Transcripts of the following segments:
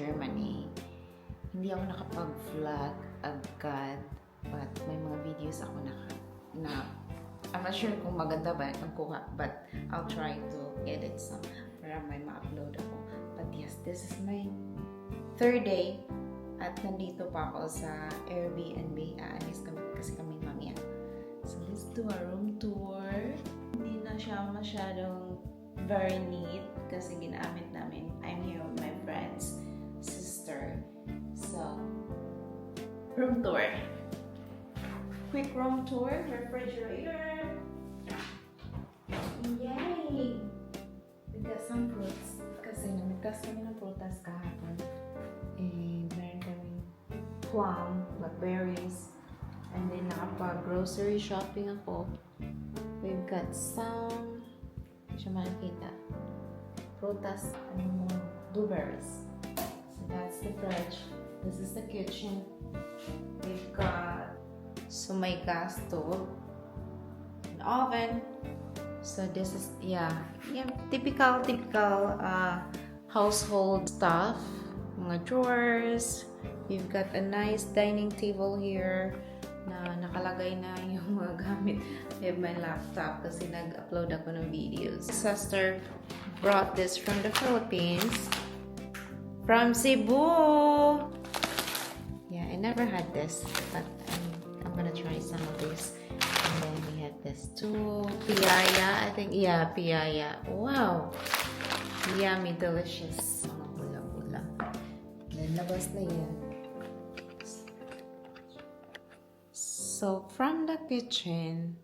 Germany. Hindi ako nakapag-vlog agad, but may mga videos ako na I'm not sure kung maganda ba ang kuha, but I'll try to edit some para may ma-upload ako. But yes, this is my third day at nandito pa ako sa Airbnb. Aalis kami kasi kami mamaya. So let's do a room tour. Hindi na siya masyadong very neat kasi ginamit namin. I'm here with my friend's sister. So, room tour. Quick room tour. Refrigerator. Yay! We got some fruits. Kasi namigkas kami ng prutas kahapon. And meron kami plum, blackberries. And then nakapag-grocery shopping ako. We've got some, hindi siya makikita, prutas and blueberries. So that's the fridge. This is the kitchen. We've got may gas stove, an oven. So this is, typical household stuff. Mga drawers. We've got a nice dining table here na nakalagay na yung mga gamit. I have my laptop kasi nag-upload ako ng videos. Sister brought this from the Philippines. From Cebu! Yeah, I never had this, but I'm gonna try some of this. And then we have this too. Piaya, I think. Yeah, piaya. Wow! Yummy, delicious. Mga bula-bula. Then, labas na yan. So, from the kitchen,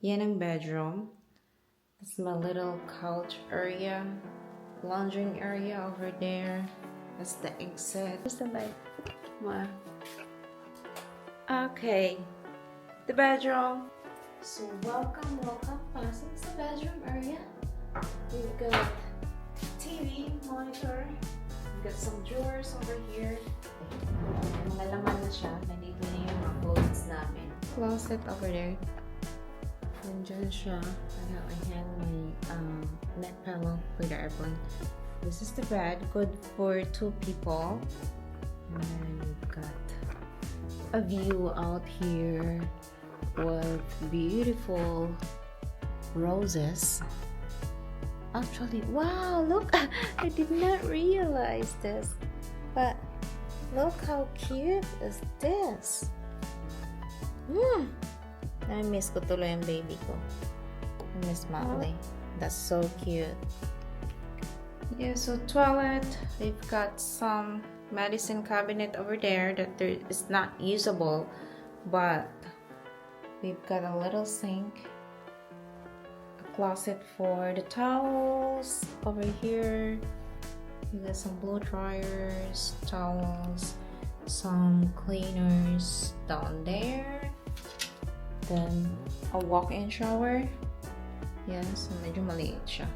yan ang bedroom. That's my little couch area. Lounging area over there. That's the exit. Just the light. Okay. The bedroom. So, welcome. Pasok sa bedroom area. We've got TV, monitor. We've got some drawers over here. Mga laman na siya. Nandito na yung mga clothes namin. Closet over there. Nandyan siya. I have my neck pillow for the airplane. This is the bed. Good for 2 people. And then we've got a view out here with beautiful roses. Actually, wow, look, I did not realize this, but look how cute is this. Na-miss ko tuloy yung baby ko. Miss Molly. That's so cute. Yeah, so toilet. We've got some medicine cabinet over there that is not usable, but we've got a little sink. Closet for the towels over here. We got some blow dryers, towels, some cleaners down there. Then a walk-in shower. Yes, medyo maliit siya.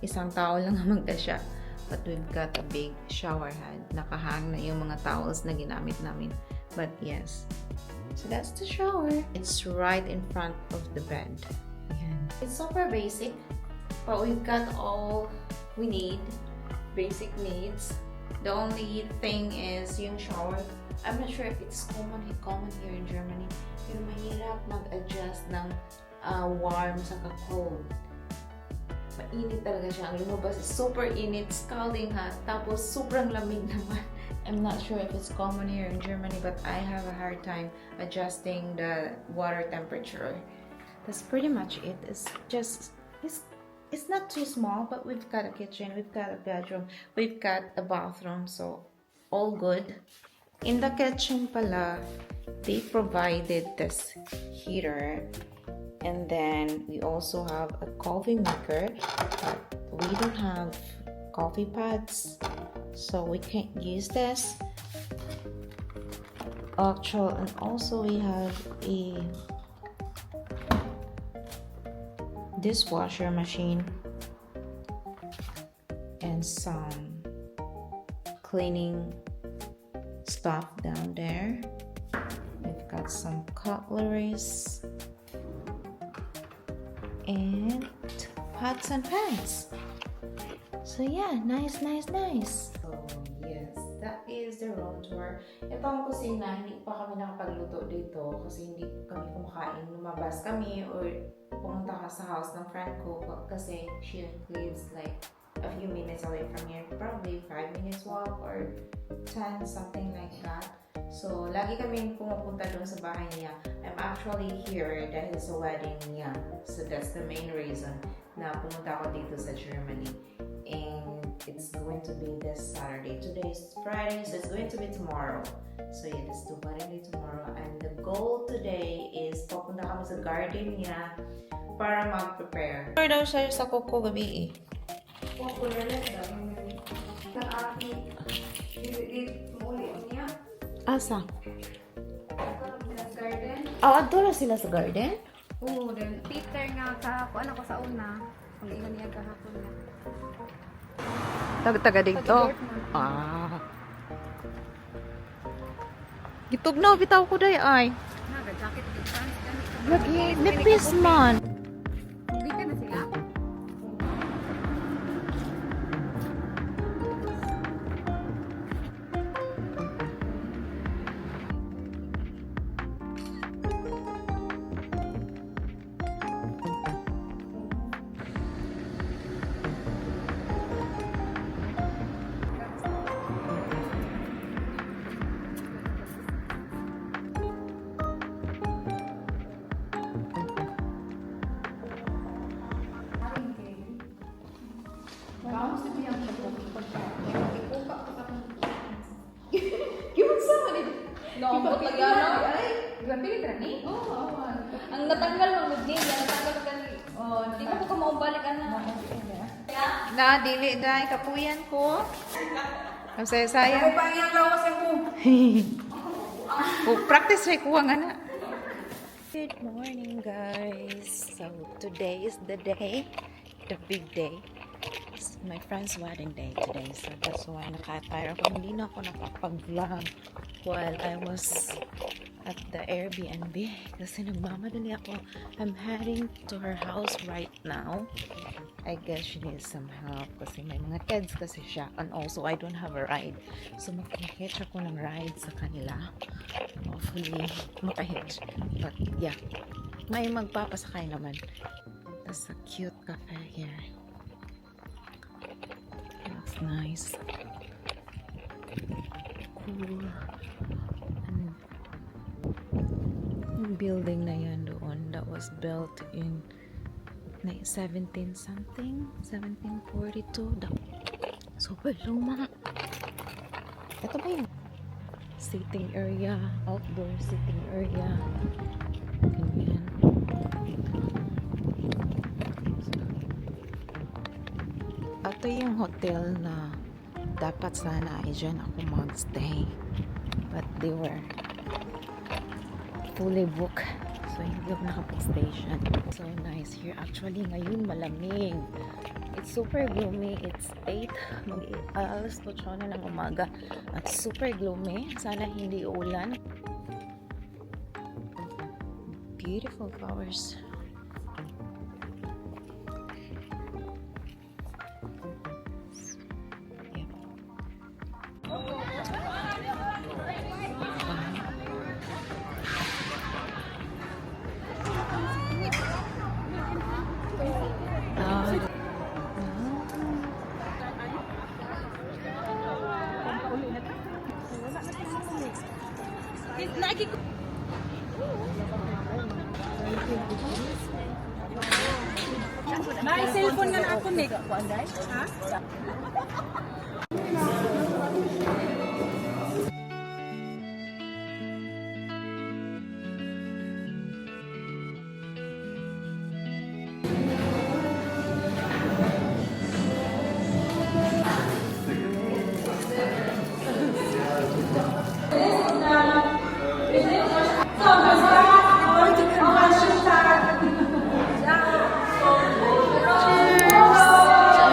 Isang tao lang naman siya. But we've got a big shower head. Nakahang na yung mga towels na ginamit namin. But yes. So that's the shower. It's right in front of the bed. It's super basic, but we've got all we need, basic needs. The only thing is yung shower. I'm not sure if it's common here in Germany. Pero mahirap mag-adjust ng warm sa cold. Mainit talaga siya. Ang lumabas is super init, scalding hot, tapos sobrang lamig naman. I'm not sure if it's common here in Germany, but I have a hard time adjusting the water temperature. That's pretty much it. It's just, it's not too small, but we've got a kitchen, we've got a bedroom, we've got a bathroom, so all good. In the kitchen pala, they provided this heater, and then we also have a coffee maker, but we don't have coffee pads, so we can't use this. And also we have a dishwasher machine and some cleaning stuff down there. We've got some cutleries and pots and pans. So yeah, nice. So yes, is the room tour. Ito ang kusina, hindi pa kami nakapagluto dito kasi hindi kami kumakain. Lumabas kami or pumunta ka sa house ng friend ko kasi she lives like a few minutes away from here. Probably 5 minutes walk or 10, something like that. So, lagi kami pumupunta doon sa bahay niya. I'm actually here dahil sa wedding niya. So, that's the main reason na pumunta ako dito sa Germany. And it's going to be this Saturday. Today is Friday, so it's going to be tomorrow. So, yeah, this is the wedding day tomorrow. And the goal today is pupunta kami sa garden niya para mag-prepare. Ano daw siya sa Coco gabi eh? Coco lalat daw. Sa akin, niya. Asa? Garden? Adto sila sa garden? Oo, then Peter nga kahapon ako sa una. Kung ilan niya kahapon na. Taga dito? Gitugnaw bitaw ko day ay. Naga-jacket kita. Lagi, nipis man. Hindi ka na sila? Naambot lagi ano? Grabe ni Trani? Oo, ang natanggal ang good name, natanggal ka ni. Oh, di mo ko maumbalik ana. Na, dili dai kapuyan ko. Ang saya-saya. Ay, pangyan lawas mo. Practice ray ko ang ana. Good morning, guys. So, today is the day, the big day. It's my friend's wedding day today. So, that's why nakatire ako. Hindi na ako nakapag-vlog while I was at the Airbnb. Kasi nagmamadali ako. I'm heading to her house right now. I guess she needs some help kasi may mga kids kasi siya. And also, I don't have a ride. So, makahitch ako ng ride sa kanila. Hopefully, makahitch. But, yeah. May magpapasakay naman. That's a cute cafe here. Looks nice. Cool. And yung building na yan doon that was built in 17 something, 1742. Super luma. Ito ba yung sitting area, outdoor sitting area? Ganyan. Ito yung hotel na dapat sana ay dyan ako magstay. But they were fully booked. So, hindi ako nakapag-station. So nice here. Actually, ngayon malamig. It's super gloomy. It's 8. Alas 8 na ng umaga. At super gloomy. Sana hindi ulan. Beautiful flowers. May cellphone nga na ako, Nick. Ha?